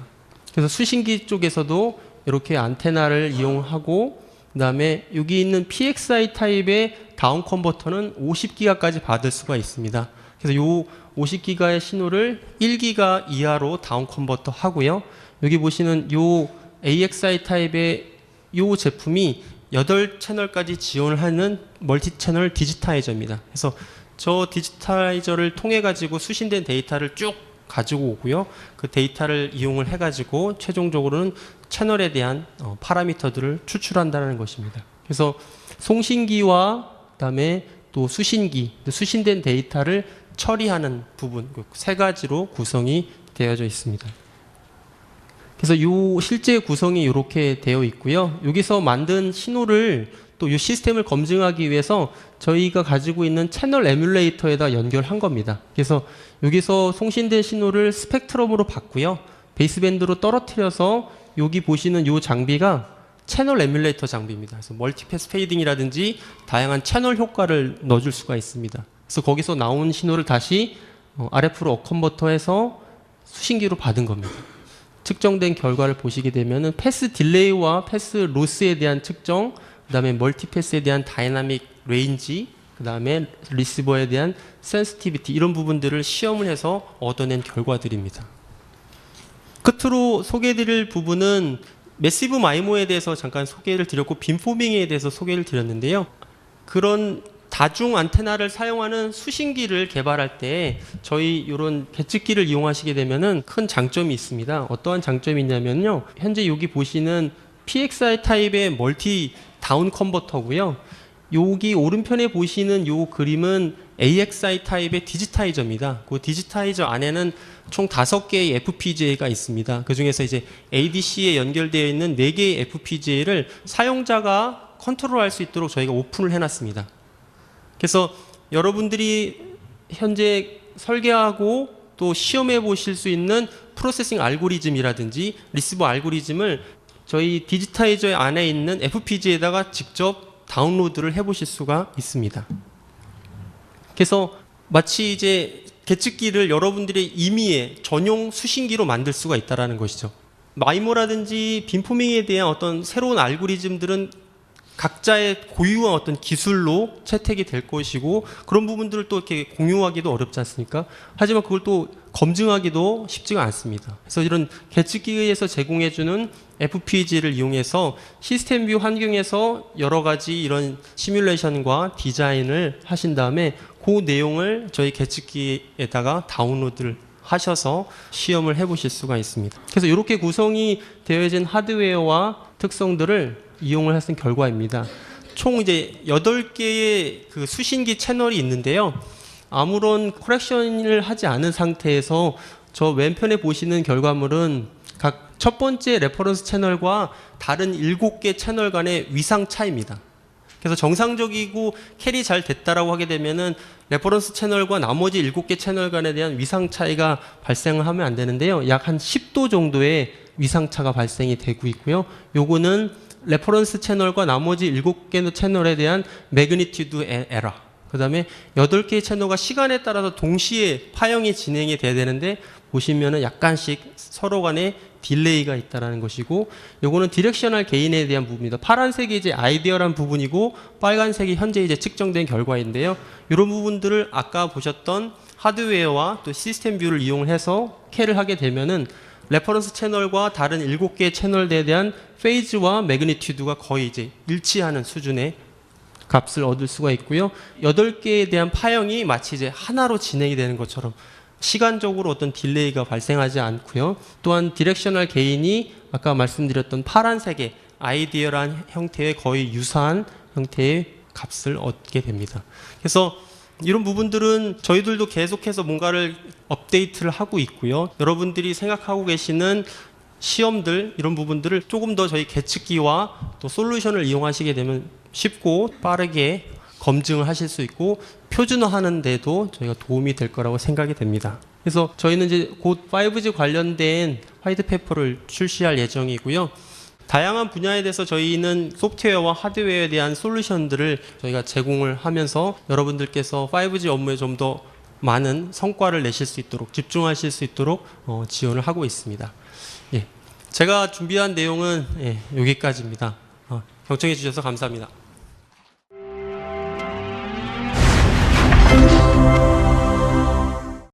그래서 수신기 쪽에서도 이렇게 안테나를 이용하고 그 다음에 여기 있는 PXI 타입의 다운 컨버터는 50기가까지 받을 수가 있습니다. 그래서 요 50기가의 신호를 1기가 이하로 다운 컨버터 하고요. 여기 보시는 요 AXI 타입의 요 제품이 8채널까지 지원을 하는 멀티 채널 디지타이저입니다. 그래서 저 디지타이저를 통해 가지고 수신된 데이터를 쭉 가지고 오고요. 그 데이터를 이용을 해 가지고 최종적으로는 채널에 대한 파라미터들을 추출한다는 것입니다. 그래서 송신기와 그다음에 또 수신기, 수신된 데이터를 처리하는 부분 세 가지로 구성이 되어져 있습니다. 그래서 요 실제 구성이 이렇게 되어 있고요. 여기서 만든 신호를 또 이 시스템을 검증하기 위해서 저희가 가지고 있는 채널 에뮬레이터에다 연결한 겁니다. 그래서 여기서 송신된 신호를 스펙트럼으로 받고요. 베이스밴드로 떨어뜨려서 여기 보시는 이 장비가 채널 에뮬레이터 장비입니다. 그래서 멀티패스 페이딩이라든지 다양한 채널 효과를 넣어줄 수가 있습니다. 그래서 거기서 나온 신호를 다시 RF로 업컨버터해서 수신기로 받은 겁니다. 측정된 결과를 보시게 되면 패스 딜레이와 패스 로스에 대한 측정, 그 다음에 멀티패스에 대한 다이나믹 레인지, 그 다음에 리시버에 대한 센시티비티 이런 부분들을 시험을 해서 얻어낸 결과들입니다. 끝으로 소개해드릴 부분은 매시브 마이모에 대해서 잠깐 소개를 드렸고 빔포밍에 대해서 소개를 드렸는데요. 그런 다중 안테나를 사용하는 수신기를 개발할 때 저희 이런 계측기를 이용하시게 되면은 큰 장점이 있습니다. 어떠한 장점이 있냐면요. 현재 여기 보시는 PXI 타입의 멀티 다운 컨버터고요. 여기 오른편에 보시는 이 그림은 AXI 타입의 디지타이저입니다. 그 디지타이저 안에는 총 5개의 FPGA가 있습니다. 그 중에서 이제 ADC에 연결되어 있는 4개의 FPGA를 사용자가 컨트롤할 수 있도록 저희가 오픈을 해놨습니다. 그래서 여러분들이 현재 설계하고 또 시험해 보실 수 있는 프로세싱 알고리즘이라든지 리시버 알고리즘을 저희 디지타이저 안에 있는 FPGA에다가 직접 다운로드를 해 보실 수가 있습니다. 그래서 마치 이제 계측기를 여러분들의 임의의 전용 수신기로 만들 수가 있다는 것이죠. 마이모라든지 빔포밍에 대한 어떤 새로운 알고리즘들은 각자의 고유한 어떤 기술로 채택이 될 것이고 그런 부분들을 또 이렇게 공유하기도 어렵지 않습니까? 하지만 그걸 또 검증하기도 쉽지가 않습니다. 그래서 이런 계측기에서 제공해주는 FPGA를 이용해서 시스템 뷰 환경에서 여러 가지 이런 시뮬레이션과 디자인을 하신 다음에 그 내용을 저희 계측기에다가 다운로드를 하셔서 시험을 해보실 수가 있습니다. 그래서 이렇게 구성이 되어진 하드웨어와 특성들을 이용을 했던 결과입니다. 총 이제 8개의 그 수신기 채널이 있는데요. 아무런 커렉션을 하지 않은 상태에서 저 왼편에 보시는 결과물은 각 첫 번째 레퍼런스 채널과 다른 7개 채널 간의 위상 차이입니다. 그래서 정상적이고 캐리 잘 됐다라고 하게 되면은 레퍼런스 채널과 나머지 7개 채널 간에 대한 위상 차이가 발생을 하면 안 되는데요. 약 한 10도 정도의 위상차가 발생이 되고 있고요. 요거는 레퍼런스 채널과 나머지 7개 채널에 대한 매그니튜드 에러. 그 다음에 8개의 채널과 시간에 따라서 동시에 파형이 진행이 돼야 되는데 보시면은 약간씩 서로 간에 딜레이가 있다라는 것이고 요거는 디렉셔널 게인에 대한 부분입니다. 파란색이 이제 아이디어란 부분이고 빨간색이 현재 이제 측정된 결과인데요. 이런 부분들을 아까 보셨던 하드웨어와 또 시스템 뷰를 이용해서 캐를 하게 되면은 레퍼런스 채널과 다른 7개의 채널에 대한 페이즈와 매그니튜드가 거의 이제 일치하는 수준의 값을 얻을 수가 있고요. 8개에 대한 파형이 마치 이제 하나로 진행이 되는 것처럼 시간적으로 어떤 딜레이가 발생하지 않고요. 또한 디렉셔널 게인이 아까 말씀드렸던 파란색의 아이디어란 형태의 거의 유사한 형태의 값을 얻게 됩니다. 그래서 이런 부분들은 저희들도 계속해서 뭔가를 업데이트를 하고 있고요. 여러분들이 생각하고 계시는 시험들 이런 부분들을 조금 더 저희 계측기와 또 솔루션을 이용하시게 되면 쉽고 빠르게 검증을 하실 수 있고 표준화하는 데도 저희가 도움이 될 거라고 생각이 됩니다. 그래서 저희는 이제 곧 5G 관련된 화이트페이퍼를 출시할 예정이고요. 다양한 분야에 대해서 저희는 소프트웨어와 하드웨어에 대한 솔루션들을 저희가 제공을 하면서 여러분들께서 5G 업무에 좀 더 많은 성과를 내실 수 있도록 집중하실 수 있도록 지원을 하고 있습니다. 예, 제가 준비한 내용은 여기까지입니다. 경청해 주셔서 감사합니다.